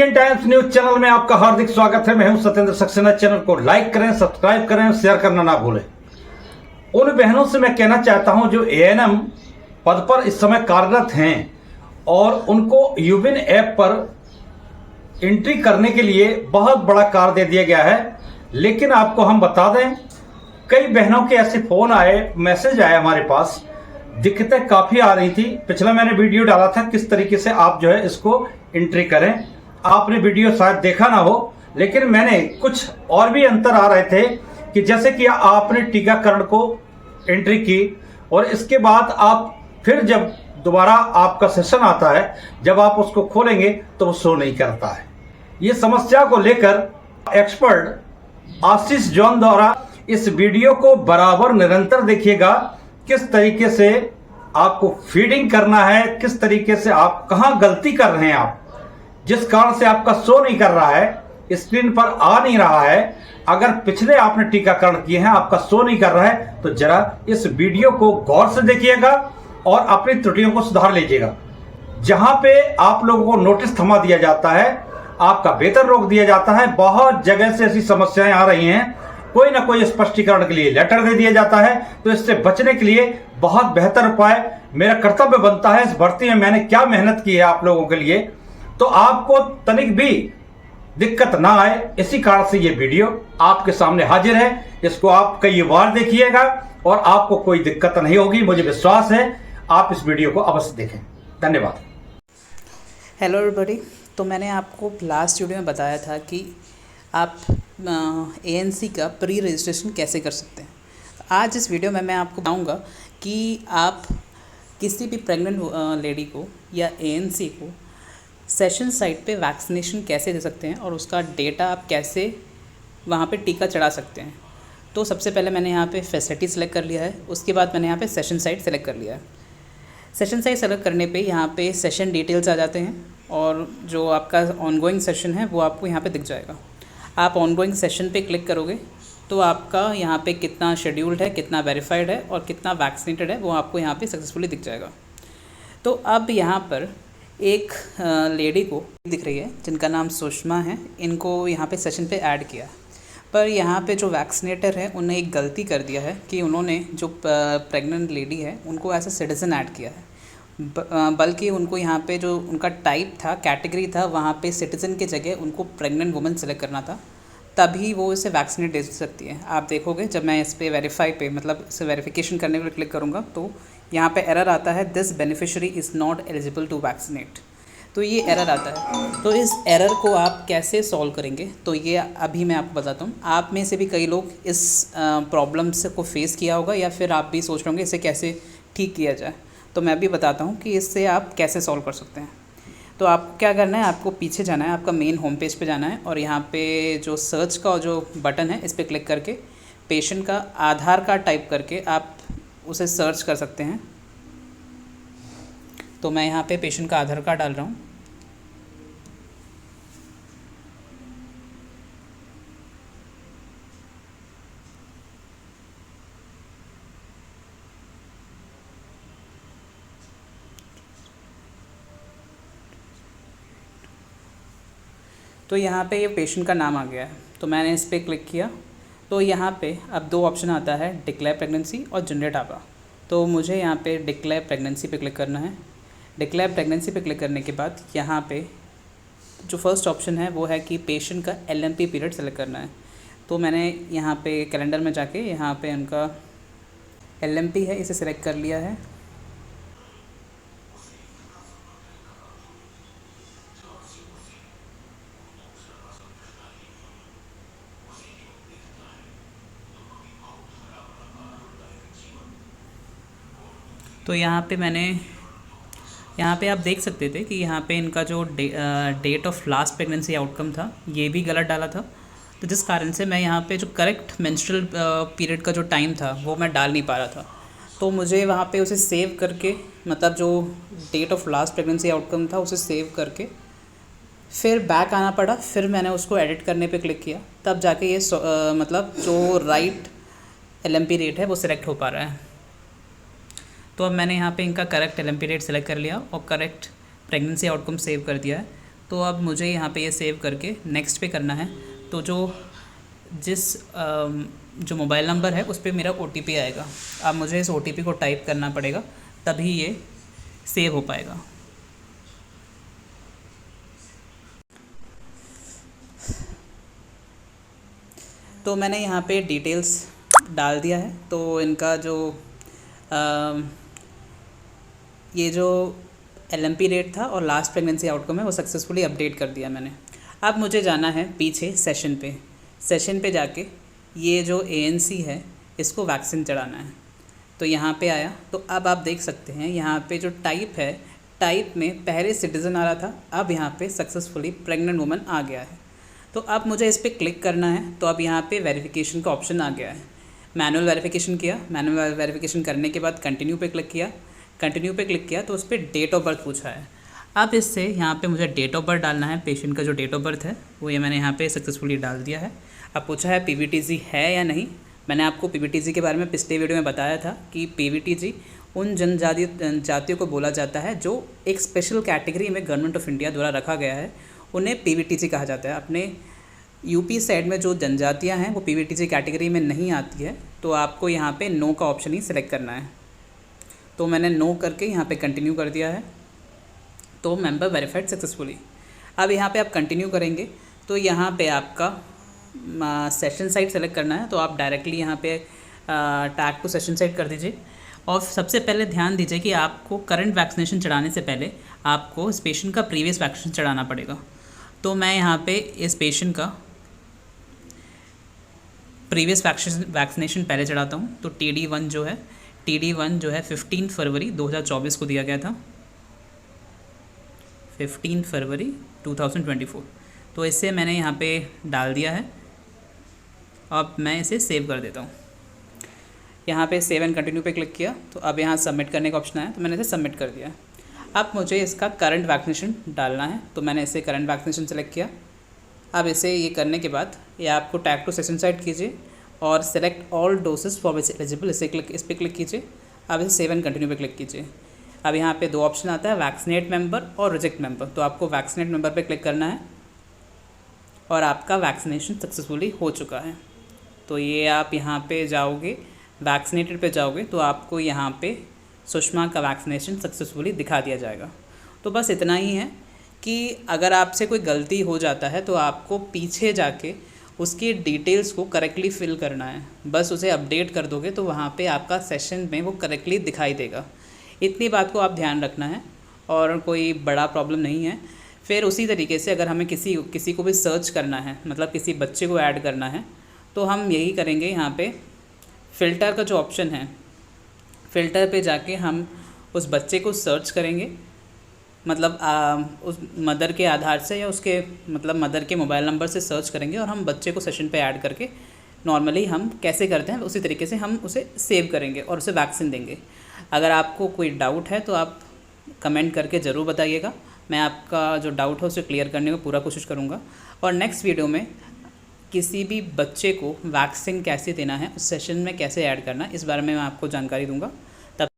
Indian times news channel में आपका हार्दिक स्वागत है। मैं हूं सत्येंद्र सक्सेना। चैनल को लाइक करें, सब्सक्राइब करें, शेयर करना ना भूलें। उन बहनों से मैं कहना चाहता हूं जो एएनएम पद पर इस समय कार्यरत हैं और उनको यूबिन ऐप पर एंट्री करने के लिए बहुत बड़ा कार्य दे दिया गया है। लेकिन आपको हम बता दें, कई बहनों के ऐसे फोन आए, मैसेज आए हमारे पास, दिक्कतें काफी आ रही थी। पिछला मैंने वीडियो डाला था किस तरीके से आप जो है इसको एंट्री करें। आपने वीडियो शायद देखा ना हो, लेकिन मैंने कुछ और भी अंतर आ रहे थे कि जैसे कि आपने टीकाकरण को एंट्री की और इसके बाद आप फिर जब दोबारा आपका सेशन आता है, जब आप उसको खोलेंगे तो वो शो नहीं करता है। ये समस्या को लेकर एक्सपर्ट आशीष जॉन द्वारा इस वीडियो को बराबर निरंतर देखिएगा, किस तरीके से आपको फीडिंग करना है, किस तरीके से आप कहां गलती कर रहे हैं, आप जिस कारण से आपका शो नहीं कर रहा है, स्क्रीन पर आ नहीं रहा है। अगर पिछले आपने टीकाकरण किए हैं, आपका शो नहीं कर रहा है, तो जरा इस वीडियो को गौर से देखिएगा और अपनी त्रुटियों को सुधार लीजिएगा। जहां पे आप लोगों को नोटिस थमा दिया जाता है, आपका वेतन रोक दिया जाता है, बहुत जगह से ऐसी समस्याएं आ रही हैं, कोई ना कोई स्पष्टीकरण के लिए लेटर दे दिया जाता है। तो इससे बचने के लिए बहुत बेहतर उपाय, मेरा कर्तव्य बनता है, इस भर्ती में मैंने क्या मेहनत की है आप लोगों के लिए, तो आपको तनिक भी दिक्कत ना आए, इसी कारण से ये वीडियो आपके सामने हाजिर है। इसको आप कई बार देखिएगा और आपको कोई दिक्कत नहीं होगी, मुझे विश्वास है। आप इस वीडियो को अवश्य देखें। धन्यवाद। Hello everybody. तो मैंने आपको लास्ट वीडियो में बताया था कि आप एएनसी का प्री रजिस्ट्रेशन कैसे कर सकते हैं। आज इस वीडियो में मैं आपको बताऊंगा कि आप किसी भी प्रेग्नेंट लेडी को या एएनसी को सेशन साइट पे वैक्सीनेशन कैसे दे सकते हैं और उसका डेटा आप कैसे वहाँ पे टीका चढ़ा सकते हैं। तो सबसे पहले मैंने यहाँ पे फैसिलिटी सेलेक्ट कर लिया है, उसके बाद मैंने यहाँ पे सेशन साइट सेलेक्ट कर लिया है। सेशन साइट सेलेक्ट करने पे यहाँ पे सेशन डिटेल्स आ जाते हैं और जो आपका ऑनगोइंग सेशन है वो आपको यहाँ पे दिख जाएगा। आप ऑनगोइंग सेशन पे क्लिक करोगे तो आपका यहाँ पे कितना शेड्यूल्ड है, कितना वेरीफाइड है और कितना वैक्सीनेटेड है, वो आपको यहाँ पे सक्सेसफुली दिख जाएगा। तो अब यहाँ पर एक लेडी को दिख रही है जिनका नाम सुषमा है, इनको यहाँ पे सेशन पे ऐड किया, पर यहाँ पे जो वैक्सीनेटर है उन्हें एक गलती कर दिया है कि उन्होंने जो प्रेग्नेंट लेडी है उनको एज ए सिटीज़न ऐड किया है, बल्कि उनको यहाँ पे जो उनका टाइप था, कैटेगरी था, वहाँ पे सिटीज़न की जगह उनको प्रेग्नेंट वुमन सेलेक्ट करना था, तभी वो इसे वैक्सीनेट दे सकती है। आप देखोगे जब मैं इस पे वेरीफाई पे मतलब इसे वेरिफिकेशन करने के लिए क्लिक करूँगा तो यहाँ पे एरर आता है, this beneficiary is not eligible to vaccinate. तो ये एरर आता है। तो इस एरर को आप कैसे सॉल्व करेंगे, तो ये अभी मैं आपको बताता हूँ। आप में से भी कई लोग इस प्रॉब्लम्स को फेस किया होगा या फिर आप भी सोच रहे होंगे इसे कैसे ठीक किया जाए। तो मैं भी बताता हूँ कि इससे आप कैसे सॉल्व कर सकते हैं। तो आपको क्या करना है, आपको पीछे जाना है, आपका मेन होम पेज पे जाना है और यहाँ पे जो सर्च का जो बटन है इस पर क्लिक करके पेशेंट का आधार कार्ड टाइप करके आप उसे सर्च कर सकते हैं। तो मैं यहाँ पे पेशेंट का आधार कार्ड डाल रहा हूँ। तो यहाँ पे ये पेशेंट का नाम आ गया है, तो मैंने इस पर क्लिक किया। तो यहाँ पे अब दो ऑप्शन आता है, डिक्लेयर प्रेगनेंसी और जनरेट आगा। तो मुझे यहाँ पे डिक्लेयर प्रेगनेंसी पे क्लिक करना है। डिक्लेयर प्रेगनेंसी पे क्लिक करने के बाद यहाँ पे जो फर्स्ट ऑप्शन है वो है कि पेशेंट का एलएमपी पीरियड सेलेक्ट करना है। तो मैंने यहाँ पे कैलेंडर में जाके यहाँ पे उनका एलएमपी है, इसे सेलेक्ट कर लिया है। तो यहाँ पे आप देख सकते थे कि यहाँ पे इनका जो date of last pregnancy outcome था ये भी गलत डाला था। तो जिस कारण से मैं यहाँ पे जो करेक्ट मेंस्ट्रुअल पीरियड का जो टाइम था वो मैं डाल नहीं पा रहा था। तो मुझे वहाँ पे उसे सेव करके, मतलब जो date of last pregnancy outcome था उसे सेव करके फिर बैक आना पड़ा। फिर मैंने उसको एडिट करने पे क्लिक किया, तब जाके ये मतलब जो राइट एलएमपी रेट है वो सिलेक्ट हो पा रहा है। तो अब मैंने यहाँ पे इनका करेक्ट एलएमपी रेट सेलेक्ट कर लिया और करेक्ट प्रेगनेंसी आउटकम सेव कर दिया है। तो अब मुझे यहाँ पे ये सेव करके नेक्स्ट पे करना है। तो जो मोबाइल नंबर है उस पर मेरा OTP आएगा। अब मुझे इस OTP को टाइप करना पड़ेगा, तभी ये सेव हो पाएगा। तो मैंने यहाँ पे डिटेल्स डाल दिया है। तो इनका जो ये जो LMP रेट था और लास्ट प्रेगनेंसी आउटकम है वो सक्सेसफुली अपडेट कर दिया मैंने। अब मुझे जाना है पीछे सेशन पे जाके ये जो ANC है इसको वैक्सीन चढ़ाना है। तो यहाँ पे आया, तो अब आप देख सकते हैं यहाँ पे जो टाइप है, टाइप में पहले सिटीज़न आ रहा था, अब यहाँ पे सक्सेसफुली प्रेग्नेंट वुमन आ गया है। तो अब मुझे इस पर क्लिक करना है। तो अब यहाँ पे वेरिफिकेशन का ऑप्शन आ गया है। मैनुअल वेरिफिकेशन किया, मैनुअल वेरिफिकेशन करने के बाद कंटिन्यू पे क्लिक किया, तो उस पर डेट ऑफ बर्थ पूछा है। अब इससे यहाँ पे मुझे डेट ऑफ बर्थ डालना है, पेशेंट का जो डेट ऑफ बर्थ है वो ये मैंने यहाँ पे सक्सेसफुली डाल दिया है। अब पूछा है PVTG है या नहीं। मैंने आपको PVTG के बारे में पिछले वीडियो में बताया था कि PVTG उन जनजातियों को बोला जाता है जो एक स्पेशल कैटेगरी में गवर्नमेंट ऑफ इंडिया द्वारा रखा गया है, उन्हें PVTG कहा जाता है। अपने यूपी साइड में जो जनजातियाँ हैं वो PVTG कैटेगरी में नहीं आती है, तो आपको यहाँ पे नो का ऑप्शन ही सिलेक्ट करना है। तो मैंने नो करके यहाँ पे कंटिन्यू कर दिया है। तो मेंबर वेरीफाइड सक्सेसफुली। अब यहाँ पे आप कंटिन्यू करेंगे तो यहाँ पे आपका सेशन साइट सेलेक्ट करना है। तो आप डायरेक्टली यहाँ पे टैग टू सेशन साइट कर दीजिए। और सबसे पहले ध्यान दीजिए कि आपको करंट वैक्सीनेशन चढ़ाने से पहले आपको इस पेशेंट का प्रीवियस वैक्सीनेशन चढ़ाना पड़ेगा। तो मैं यहाँ पे इस पेशेंट का प्रीवियस वैक्सीनेशन पहले चढ़ाता हूँ। तो TD1 जो है 15 फरवरी 2024 को दिया गया था, 15 फरवरी 2024। तो इससे मैंने यहाँ पे डाल दिया है। अब मैं इसे सेव कर देता हूँ। यहाँ पे सेव एंड कंटिन्यू पे क्लिक किया, तो अब यहाँ सबमिट करने का ऑप्शन आया, तो मैंने इसे सबमिट कर दिया। अब मुझे इसका करंट वैक्सीनेशन डालना है, तो मैंने इसे करंट वैक्सीनेशन सेलेक्ट किया। अब इसे ये करने के बाद ये आपको टैग टू सेशन साइट कीजिए और select all doses for which eligible, इस पर क्लिक कीजिए। अब इसे सेव एंड कंटिन्यू पे क्लिक कीजिए। अब यहाँ पे 2 ऑप्शन आता है, वैक्सीनेट मेंबर और रिजेक्ट मेंबर। तो आपको वैक्सीनेट मेंबर पे क्लिक करना है और आपका वैक्सीनेशन सक्सेसफुली हो चुका है। तो ये आप यहाँ पे जाओगे, वैक्सीनेटेड पे जाओगे, तो आपको यहाँ पे सुषमा का वैक्सीनेशन सक्सेसफुली दिखा दिया जाएगा। तो बस इतना ही है कि अगर आपसे कोई गलती हो जाता है तो आपको पीछे जाके उसकी डिटेल्स को करेक्टली फिल करना है। बस उसे अपडेट कर दोगे तो वहाँ पे आपका सेशन में वो करेक्टली दिखाई देगा। इतनी बात को आप ध्यान रखना है और कोई बड़ा प्रॉब्लम नहीं है। फिर उसी तरीके से अगर हमें किसी को भी सर्च करना है, मतलब किसी बच्चे को ऐड करना है, तो हम यही करेंगे। यहाँ पे फ़िल्टर का जो ऑप्शन है, फ़िल्टर पे जाके हम उस बच्चे को सर्च करेंगे, मतलब उस मदर के आधार से या उसके मतलब मदर के मोबाइल नंबर से सर्च करेंगे और हम बच्चे को सेशन पे ऐड करके नॉर्मली हम कैसे करते हैं उसी तरीके से हम उसे सेव करेंगे और उसे वैक्सीन देंगे। अगर आपको कोई डाउट है तो आप कमेंट करके ज़रूर बताइएगा। मैं आपका जो डाउट है उसे क्लियर करने की पूरा कोशिश करूँगा। और नेक्स्ट वीडियो में किसी भी बच्चे को वैक्सीन कैसे देना है, उस सेशन में कैसे ऐड करना है, इस बारे में मैं आपको जानकारी दूँगा।